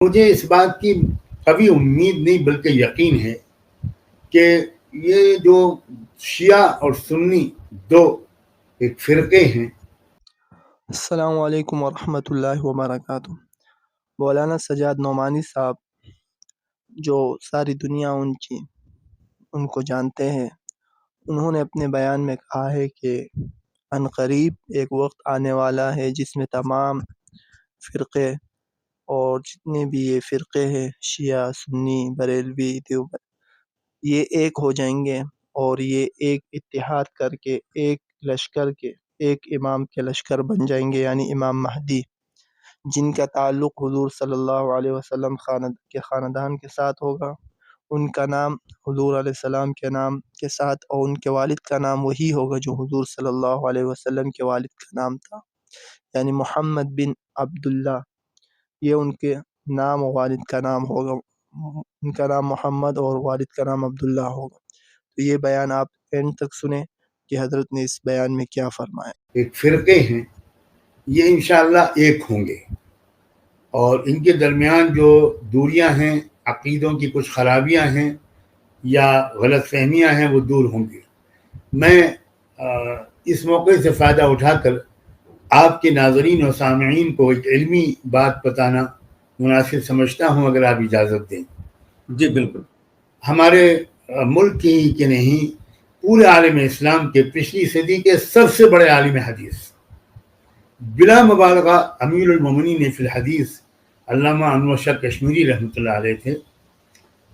مجھے اس بات کی کبھی امید نہیں بلکہ یقین ہے کہ یہ جو شیعہ اور سنی دو ایک فرقے ہیں۔ السلام علیکم ورحمۃ اللہ وبرکاتہ۔ مولانا سجاد نعمانی صاحب جو ساری دنیا ان کو جانتے ہیں، انہوں نے اپنے بیان میں کہا ہے کہ عنقریب ایک وقت آنے والا ہے جس میں تمام فرقے اور جتنے بھی یہ فرقے ہیں، شیعہ، سنی، بریلوی، دیوبند، یہ ایک ہو جائیں گے اور یہ ایک اتحاد کر کے ایک لشکر کے ایک امام کے لشکر بن جائیں گے، یعنی امام مہدی، جن کا تعلق حضور صلی اللہ علیہ وسلم کے خاندان کے ساتھ ہوگا۔ ان کا نام حضور علیہ السلام کے نام کے ساتھ، اور ان کے والد کا نام وہی ہوگا جو حضور صلی اللہ علیہ وسلم کے والد کا نام تھا، یعنی محمد بن عبداللہ، یہ ان کے نام اور والد کا نام ہوگا۔ ان کا نام محمد اور والد کا نام عبداللہ ہوگا۔ تو یہ بیان آپ اینڈ تک سنیں کہ حضرت نے اس بیان میں کیا فرمایا۔ ایک فرقے ہیں، یہ انشاءاللہ ایک ہوں گے، اور ان کے درمیان جو دوریاں ہیں، عقیدوں کی کچھ خرابیاں ہیں یا غلط فہمیاں ہیں، وہ دور ہوں گی۔ میں اس موقع سے فائدہ اٹھا کر آپ کے ناظرین و سامعین کو ایک علمی بات بتانا مناسب سمجھتا ہوں، اگر آپ اجازت دیں۔ جی بالکل۔ ہمارے ملک ہی کے نہیں، پورے عالم اسلام کے پچھلی صدی کے سب سے بڑے عالم حدیث، بلا مبالغہ امیر المومنین فی الحدیث علامہ انور شاہ کشمیری رحمۃ اللہ علیہ تھے۔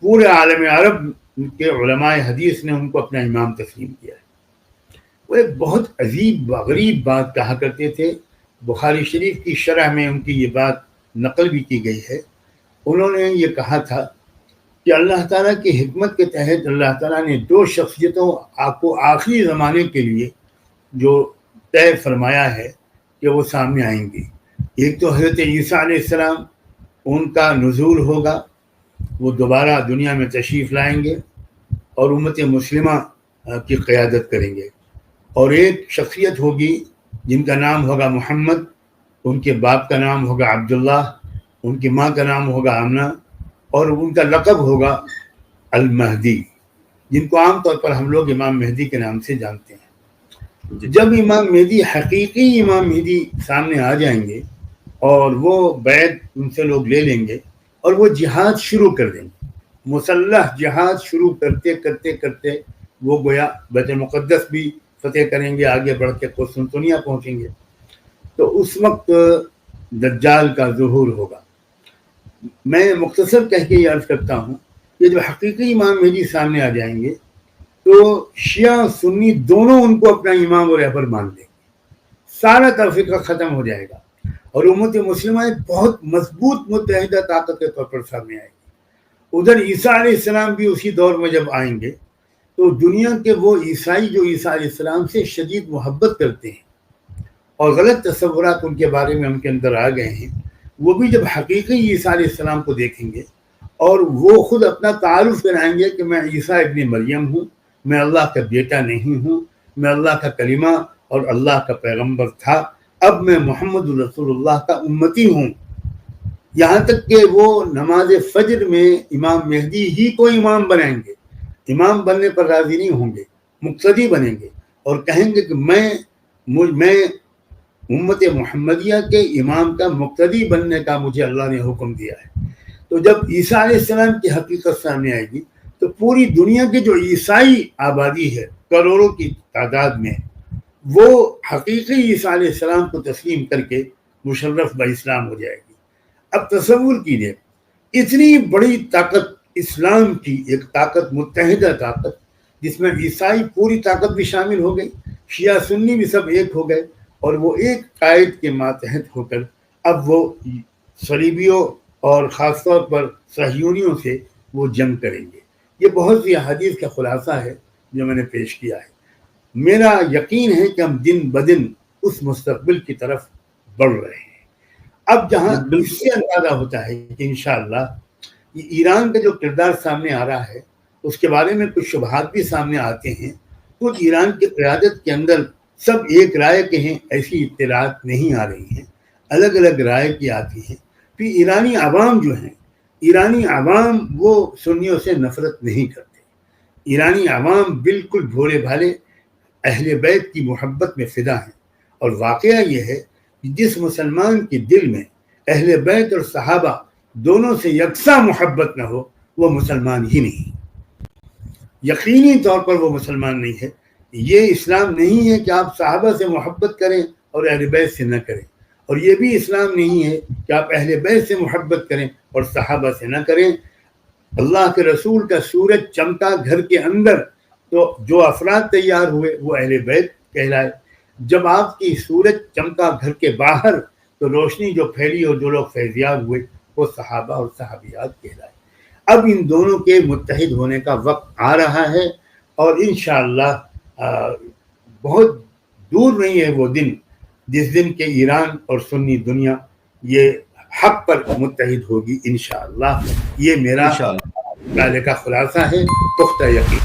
پورے عالم عرب کے علماء حدیث نے ان کو اپنا امام تسلیم کیا ہے۔ وہ ایک بہت عجیب غریب بات کہا کرتے تھے، بخاری شریف کی شرح میں ان کی یہ بات نقل بھی کی گئی ہے۔ انہوں نے یہ کہا تھا کہ اللہ تعالیٰ کی حکمت کے تحت اللہ تعالیٰ نے دو شخصیتوں کو آخری زمانے کے لیے جو طے فرمایا ہے کہ وہ سامنے آئیں گی۔ ایک تو حضرت عیسیٰ علیہ السلام، ان کا نزول ہوگا، وہ دوبارہ دنیا میں تشریف لائیں گے اور امت مسلمہ کی قیادت کریں گے۔ اور ایک شخصیت ہوگی جن کا نام ہوگا محمد، ان کے باپ کا نام ہوگا عبداللہ، ان کی ماں کا نام ہوگا آمنہ، اور ان کا لقب ہوگا المہدی، جن کو عام طور پر ہم لوگ امام مہدی کے نام سے جانتے ہیں۔ جب امام مہدی، حقیقی امام مہدی سامنے آ جائیں گے اور وہ بیعت ان سے لوگ لے لیں گے اور وہ جہاد شروع کر دیں گے، مسلح جہاد شروع کرتے کرتے کرتے وہ گویا بیت المقدس بھی فتح کریں گے، آگے بڑھ کے قسطنطنیہ پہنچیں گے۔ تو اس وقت دجال کا ظہور ہوگا۔ میں مختصر کہہ کے یہ عرض کرتا ہوں کہ جو حقیقی امام مہدی سامنے آ جائیں گے تو شیعہ سنی دونوں ان کو اپنا امام اور رہبر مان لیں گے، سارا تفرقہ ختم ہو جائے گا، اور امت مسلمہ ایک بہت مضبوط متحدہ طاقت کے طور پر سامنے آئے گی۔ ادھر عیسیٰ علیہ السلام بھی اسی دور میں جب آئیں گے تو دنیا کے وہ عیسائی جو عیسیٰ علیہ السلام سے شدید محبت کرتے ہیں اور غلط تصورات ان کے بارے میں ان کے اندر آ گئے ہیں، وہ بھی جب حقیقی عیسیٰ علیہ السلام کو دیکھیں گے اور وہ خود اپنا تعارف کرائیں گے کہ میں عیسیٰ ابن مریم ہوں، میں اللہ کا بیٹا نہیں ہوں، میں اللہ کا کلمہ اور اللہ کا پیغمبر تھا، اب میں محمد رسول اللہ کا امتی ہوں۔ یہاں تک کہ وہ نماز فجر میں امام مہدی ہی کو امام بنائیں گے، امام بننے پر راضی نہیں ہوں گے، مقتدی بنیں گے اور کہیں گے کہ میں امت محمدیہ کے امام کا مقتدی بننے کا مجھے اللہ نے حکم دیا ہے۔ تو جب عیسیٰ علیہ السلام کی حقیقت سامنے آئے گی تو پوری دنیا کے جو عیسائی آبادی ہے کروڑوں کی تعداد میں، وہ حقیقی عیسیٰ علیہ السلام کو تسلیم کر کے مشرف با اسلام ہو جائے گی۔ اب تصور کیجیے، اتنی بڑی طاقت اسلام کی، ایک طاقت، متحدہ طاقت، جس میں عیسائی پوری طاقت بھی شامل ہو گئی، شیعہ سنی بھی سب ایک ہو گئے، اور وہ ایک قائد کے ماتحت ہو کر اب وہ صلیبیوں اور خاص طور پر صہیونیوں سے وہ جنگ کریں گے۔ یہ بہت سی حدیث کا خلاصہ ہے جو میں نے پیش کیا ہے۔ میرا یقین ہے کہ ہم دن بدن اس مستقبل کی طرف بڑھ رہے ہیں۔ اب جہاں اس سے اندازہ ہوتا ہے کہ انشاءاللہ یہ ایران کا جو کردار سامنے آ رہا ہے، اس کے بارے میں کچھ شبہات بھی سامنے آتے ہیں۔ کچھ ایران کی قیادت کے اندر سب ایک رائے کے ہیں، ایسی اطلاعات نہیں آ رہی ہیں، الگ الگ رائے کی آتی ہیں۔ پھر ایرانی عوام جو ہیں، ایرانی عوام وہ سنیوں سے نفرت نہیں کرتے، ایرانی عوام بالکل بھولے بھالے اہل بیت کی محبت میں فدا ہیں، اور واقعہ یہ ہے کہ جس مسلمان کے دل میں اہل بیت اور صحابہ دونوں سے یکساں محبت نہ ہو وہ مسلمان ہی نہیں، یقینی طور پر وہ مسلمان نہیں ہے۔ یہ اسلام نہیں ہے کہ آپ صحابہ سے محبت کریں اور اہل بیت سے نہ کریں، اور یہ بھی اسلام نہیں ہے کہ آپ اہل بیت سے محبت کریں اور صحابہ سے نہ کریں۔ اللہ کے رسول کا سورج چمکا گھر کے اندر تو جو افراد تیار ہوئے وہ اہل بیت کہلائے، جب آپ کی سورج چمکا گھر کے باہر تو روشنی جو پھیلی اور جو لوگ فیضیاب ہوئے وہ صحابہ اور صحابیات کہلائے۔ اب ان دونوں کے متحد ہونے کا وقت آ رہا ہے، اور انشاءاللہ بہت دور نہیں ہے وہ دن جس دن کہ ایران اور سنی دنیا یہ حق پر متحد ہوگی انشاءاللہ۔ یہ میرا مطالعے کا خلاصہ ہے، پختہ یقین۔